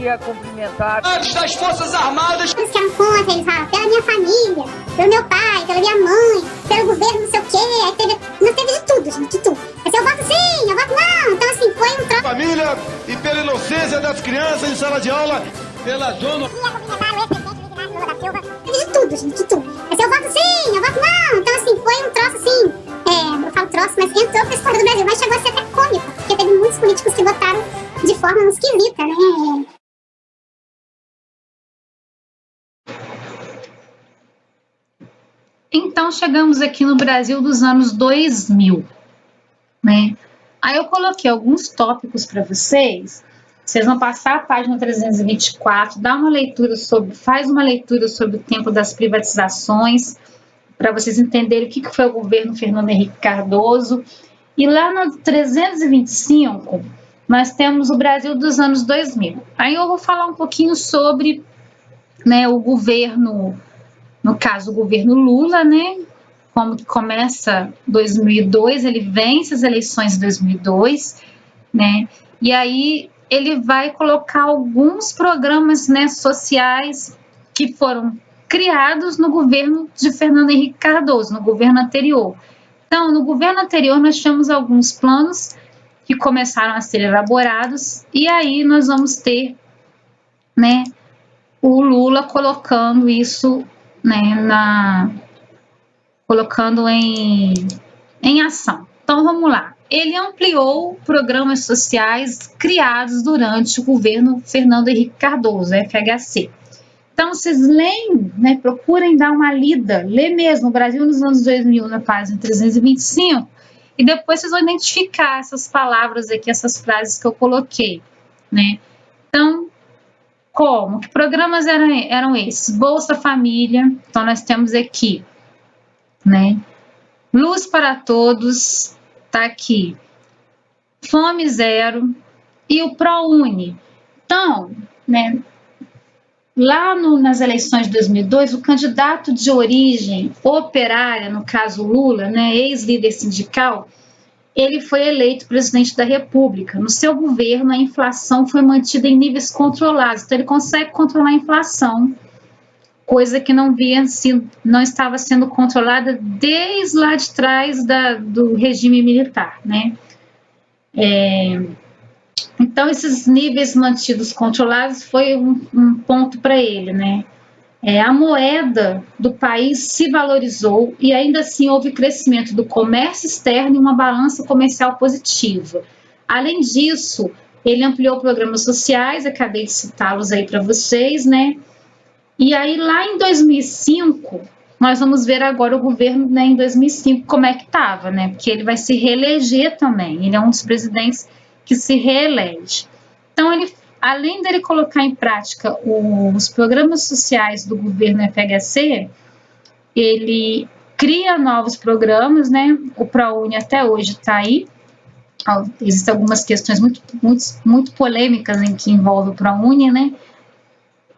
queria cumprimentar das Forças Armadas. Eles ficaram contra, eles falaram, pela minha família, pelo meu pai, pela minha mãe, pelo governo, não sei o quê. Aí teve de tudo, gente, de tudo. Assim, eu voto sim, eu voto não. Então, assim, foi um troço. Família e pela inocência das crianças em sala de aula, pela dona. De tudo, gente, de tudo. Assim, eu voto sim, eu voto não. Então, assim, foi um troço, assim, eu falo troço, mas entrou pra história do Brasil, mas chegou a ser até cômico, porque teve muitos políticos que votaram de forma esquisita, né? Então, chegamos aqui no Brasil dos anos 2000, né? Aí eu coloquei alguns tópicos para vocês. Vocês vão passar a página 324, faz uma leitura sobre o tempo das privatizações, para vocês entenderem o que foi o governo Fernando Henrique Cardoso. E lá no 325, nós temos o Brasil dos anos 2000. Aí eu vou falar um pouquinho sobre, né, o governo, no caso, o governo Lula, né? Como que começa 2002, ele vence as eleições de 2002, né? E aí ele vai colocar alguns programas, né, sociais que foram criados no governo de Fernando Henrique Cardoso, no governo anterior. Então, no governo anterior, nós tínhamos alguns planos que começaram a ser elaborados, e aí nós vamos ter, né, o Lula colocando isso, né, colocando em ação. Então, vamos lá. Ele ampliou programas sociais criados durante o governo Fernando Henrique Cardoso, FHC. Então, vocês leem, né, procurem dar uma lida, lê mesmo, o Brasil nos anos 2000, na página 325, e depois vocês vão identificar essas palavras aqui, essas frases que eu coloquei, né? Então, como? Que programas eram esses? Bolsa Família, então nós temos aqui, né? Luz para Todos, tá aqui. Fome Zero e o ProUni. Então, né, lá nas eleições de 2002, o candidato de origem operária, no caso Lula, né, ex-líder sindical, ele foi eleito presidente da República. No seu governo, a inflação foi mantida em níveis controlados. Então, ele consegue controlar a inflação, coisa que não estava sendo controlada desde lá de trás do regime militar, né? Então, esses níveis mantidos controlados foi um ponto para ele, né? A moeda do país se valorizou e ainda assim houve crescimento do comércio externo e uma balança comercial positiva. Além disso, ele ampliou programas sociais, acabei de citá-los aí para vocês, né? E aí lá em 2005, nós vamos ver agora o governo, né, em 2005 como é que estava, né? Porque ele vai se reeleger também, ele é um dos presidentes que se reelege. Então, ele, além dele colocar em prática os programas sociais do governo FHC, ele cria novos programas, né? O ProUni até hoje está aí. Existem algumas questões muito polêmicas em que envolve o ProUni, né?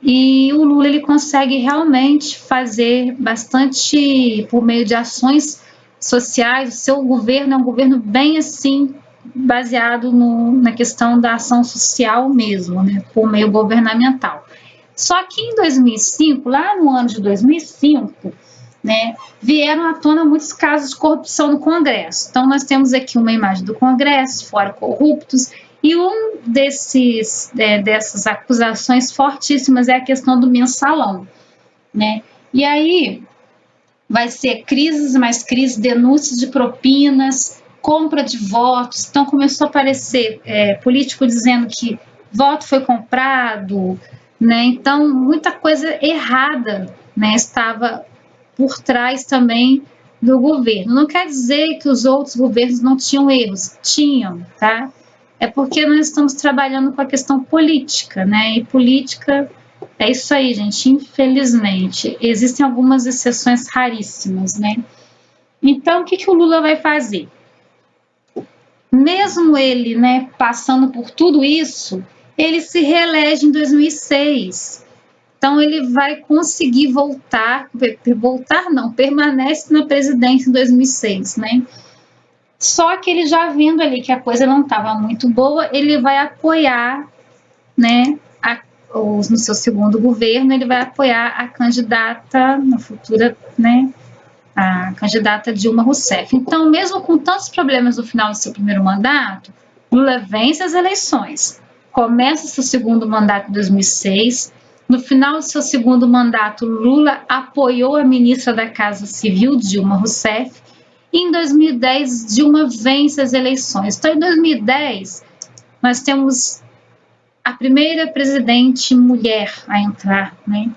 E o Lula, ele consegue realmente fazer bastante por meio de ações sociais. O seu governo é um governo bem assim, baseado na questão da ação social mesmo, né, por meio governamental. Só que em 2005, lá no ano de 2005, né, vieram à tona muitos casos de corrupção no Congresso. Então, nós temos aqui uma imagem do Congresso, fora corruptos, e dessas acusações fortíssimas é a questão do mensalão, né? E aí vai ser crises, mais crises, denúncias de propinas, compra de votos. Então começou a aparecer político dizendo que voto foi comprado, né? Então muita coisa errada, né, estava por trás também do governo. Não quer dizer que os outros governos não tinham erros, tinham, tá? É porque nós estamos trabalhando com a questão política, né? E política é isso aí, gente, infelizmente. Existem algumas exceções raríssimas, né? Então, o que o Lula vai fazer? Mesmo ele, né, passando por tudo isso, ele se reelege em 2006. Então, ele vai conseguir permanece na presidência em 2006, né? Só que ele já vendo ali que a coisa não estava muito boa, ele vai apoiar, né, no seu segundo governo, ele vai apoiar a candidata, na futura, né, a candidata Dilma Rousseff. Então, mesmo com tantos problemas no final do seu primeiro mandato, Lula vence as eleições, começa seu segundo mandato em 2006. No final do seu segundo mandato, Lula apoiou a ministra da Casa Civil, Dilma Rousseff, e em 2010, Dilma vence as eleições. Então, em 2010, nós temos a primeira presidente mulher a entrar, né,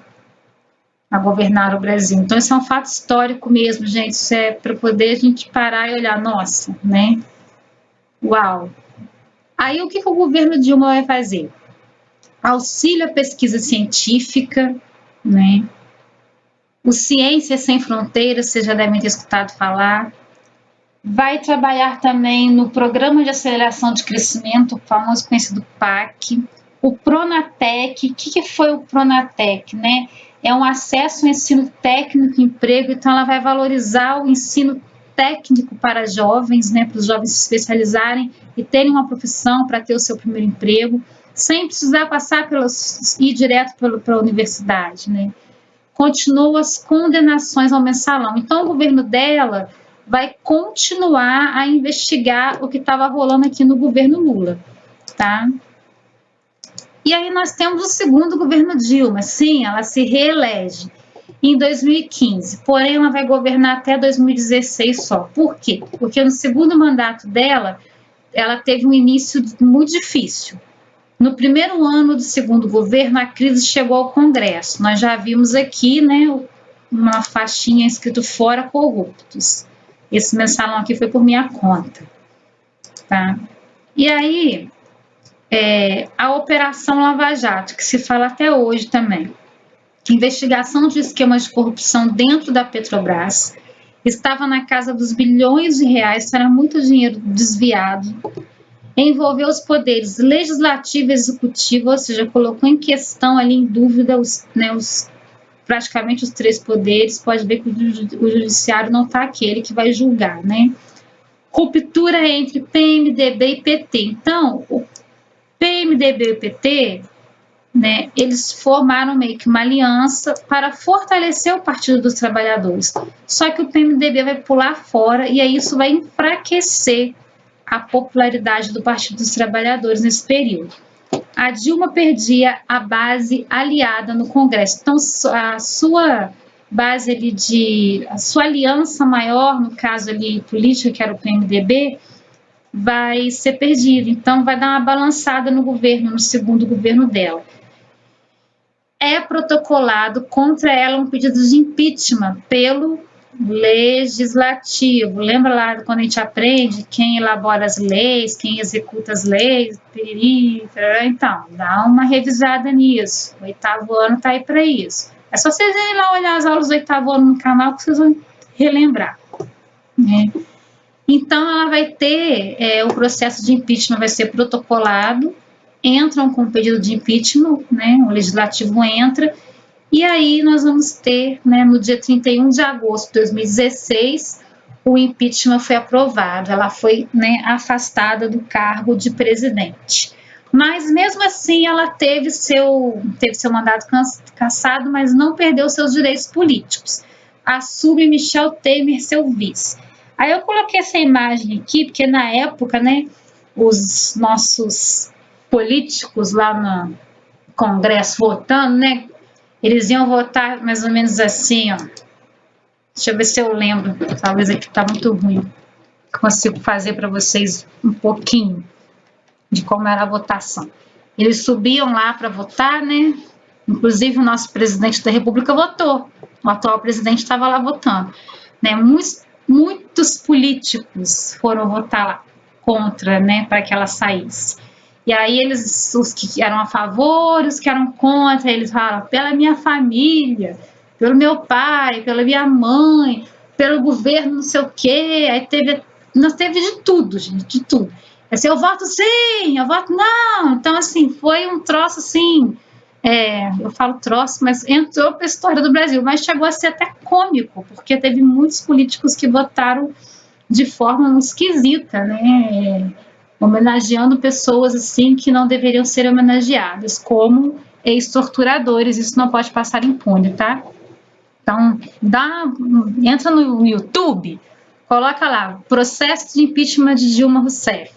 a governar o Brasil. Então, isso é um fato histórico mesmo, gente. Isso é para poder a gente parar e olhar, nossa, né? Uau! Aí, o que o governo Dilma vai fazer? Auxílio à pesquisa científica, né? O Ciências Sem Fronteiras, vocês já devem ter escutado falar. Vai trabalhar também no Programa de Aceleração de Crescimento, o famoso conhecido PAC. O Pronatec, o que foi o Pronatec, né? É um acesso ao ensino técnico e emprego, então ela vai valorizar o ensino técnico para jovens, né? Para os jovens se especializarem e terem uma profissão para ter o seu primeiro emprego, sem precisar passar ir direto para a universidade, né? Continua as condenações ao mensalão. Então, o governo dela vai continuar a investigar o que estava rolando aqui no governo Lula, tá? E aí nós temos o segundo governo Dilma. Sim, ela se reelege em 2015, porém ela vai governar até 2016 só. Por quê? Porque no segundo mandato dela, ela teve um início muito difícil. No primeiro ano do segundo governo, a crise chegou ao Congresso. Nós já vimos aqui, né, uma faixinha escrito fora corruptos. Esse mensalão aqui foi por minha conta, tá? E aí, a Operação Lava Jato, que se fala até hoje também, investigação de esquemas de corrupção dentro da Petrobras, estava na casa dos bilhões de reais, era muito dinheiro desviado, envolveu os poderes legislativo e executivo, ou seja, colocou em questão ali em dúvida praticamente os três poderes. Pode ver que o judiciário não está aquele que vai julgar, né? Ruptura entre PMDB e PT. Então, o PMDB e o PT, né, eles formaram meio que uma aliança para fortalecer o Partido dos Trabalhadores. Só que o PMDB vai pular fora e aí isso vai enfraquecer a popularidade do Partido dos Trabalhadores nesse período. A Dilma perdia a base aliada no Congresso. Então, a sua base ali a sua aliança maior, no caso ali política, que era o PMDB, vai ser perdida. Então, vai dar uma balançada no governo, no segundo governo dela. É protocolado contra ela um pedido de impeachment pelo legislativo. Lembra lá quando a gente aprende quem elabora as leis, quem executa as leis? Então, dá uma revisada nisso. O 8º ano está aí para isso. É só vocês irem lá olhar as aulas do 8º ano no canal que vocês vão relembrar, né? Então, ela vai ter, o processo de impeachment vai ser protocolado, entram com o pedido de impeachment, né? O legislativo entra, e aí nós vamos ter, né, no dia 31 de agosto de 2016, o impeachment foi aprovado, ela foi, né, afastada do cargo de presidente. Mas mesmo assim ela teve seu mandato cassado, mas não perdeu seus direitos políticos. Assume Michel Temer, seu vice. Aí eu coloquei essa imagem aqui, porque na época, né, os nossos políticos lá no Congresso votando, né, eles iam votar mais ou menos assim, ó. Deixa eu ver se eu lembro. Talvez aqui tá muito ruim. Consigo fazer para vocês um pouquinho de como era a votação. Eles subiam lá para votar, né? Inclusive o nosso presidente da República votou. O atual presidente estava lá votando, né? Muitos políticos foram votar lá contra, né? Para que ela saísse. E aí os que eram a favor, os que eram contra, eles falaram, pela minha família, pelo meu pai, pela minha mãe, pelo governo, não sei o quê. Aí teve de tudo, gente, de tudo. Assim, eu voto sim, eu voto não. Então, assim, foi um troço, assim, eu falo troço, mas entrou para a história do Brasil, mas chegou a ser até cômico, porque teve muitos políticos que votaram de forma esquisita, né? Homenageando pessoas assim que não deveriam ser homenageadas, como ex-torturadores, isso não pode passar impune, tá? Então, entra no YouTube, coloca lá, processo de impeachment de Dilma Rousseff,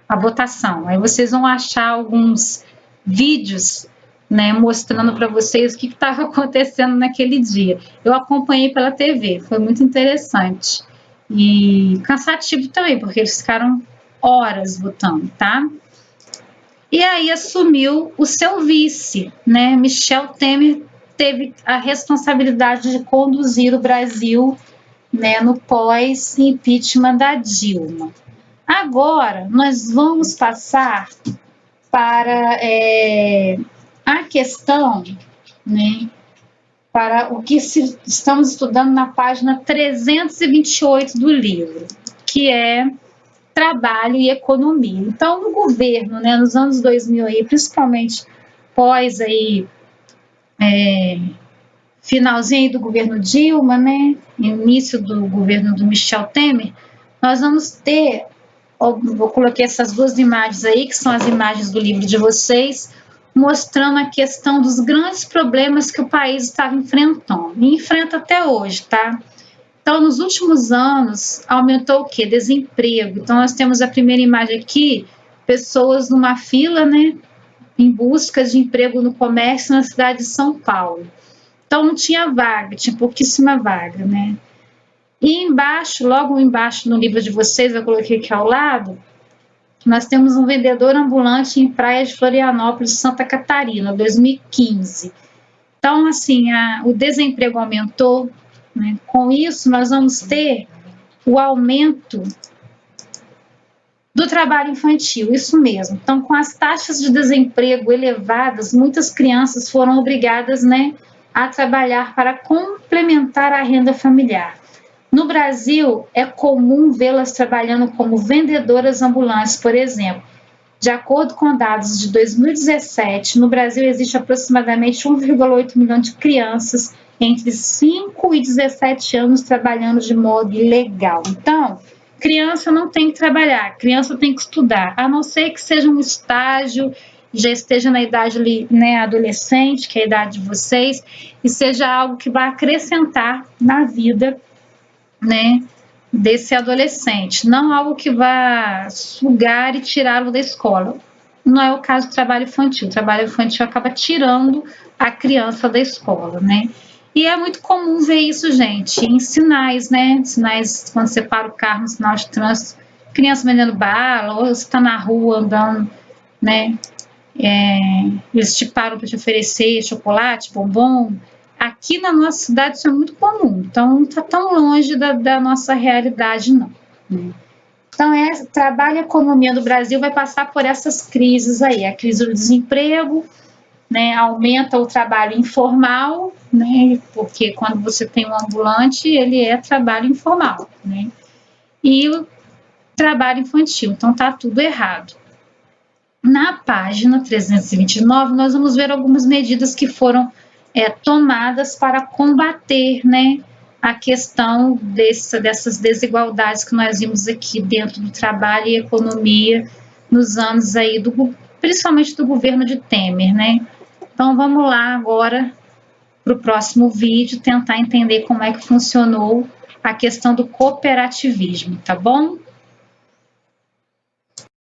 a votação. Aí vocês vão achar alguns vídeos, né, mostrando para vocês o que estava acontecendo naquele dia. Eu acompanhei pela TV, foi muito interessante. E cansativo também, porque eles ficaram horas votando, tá? E aí assumiu o seu vice, né? Michel Temer teve a responsabilidade de conduzir o Brasil, né, no pós-impeachment da Dilma. Agora, nós vamos passar para a questão, né, para o que estamos estudando na página 328 do livro, que é trabalho e economia. Então, no governo, né, nos anos 2000, aí, principalmente pós aí, finalzinho do governo Dilma, né, início do governo do Michel Temer, nós vamos ter, eu coloquei essas duas imagens aí, que são as imagens do livro de vocês, mostrando a questão dos grandes problemas que o país estava enfrentando, e enfrenta até hoje, tá? Então, nos últimos anos, aumentou o quê? Desemprego. Então, nós temos a primeira imagem aqui, pessoas numa fila, né, em busca de emprego no comércio na cidade de São Paulo. Então, não tinha vaga, tinha pouquíssima vaga, né? E embaixo, logo embaixo no livro de vocês, eu coloquei aqui ao lado, nós temos um vendedor ambulante em Praia de Florianópolis, Santa Catarina, 2015. Então, assim, o desemprego aumentou, né? Com isso, nós vamos ter o aumento do trabalho infantil, isso mesmo. Então, com as taxas de desemprego elevadas, muitas crianças foram obrigadas, né, a trabalhar para complementar a renda familiar. No Brasil, é comum vê-las trabalhando como vendedoras ambulantes, por exemplo. De acordo com dados de 2017, no Brasil existe aproximadamente 1,8 milhão de crianças entre 5 e 17 anos trabalhando de modo ilegal. Então, criança não tem que trabalhar, criança tem que estudar, a não ser que seja um estágio, já esteja na idade, né, adolescente, que é a idade de vocês, e seja algo que vai acrescentar na vida, né, desse adolescente, não algo que vá sugar e tirá-lo da escola. Não é o caso do trabalho infantil. O trabalho infantil acaba tirando a criança da escola, né? E é muito comum ver isso, gente, em sinais, né? Sinais, quando você para o carro no sinal de trânsito, criança vendendo bala, ou você está na rua andando, né? Eles te param para te oferecer chocolate, bombom. Aqui na nossa cidade isso é muito comum, então não está tão longe da nossa realidade, não. Né? Então, trabalho e economia do Brasil vai passar por essas crises aí, a crise do desemprego, né, aumenta o trabalho informal, né, porque quando você tem um ambulante, ele é trabalho informal, né, e o trabalho infantil, então está tudo errado. Na página 329, nós vamos ver algumas medidas que foram tomadas para combater, né, a questão dessas desigualdades que nós vimos aqui dentro do trabalho e economia nos anos aí, principalmente do governo de Temer, né. Então, vamos lá agora para o próximo vídeo, tentar entender como é que funcionou a questão do cooperativismo, tá bom?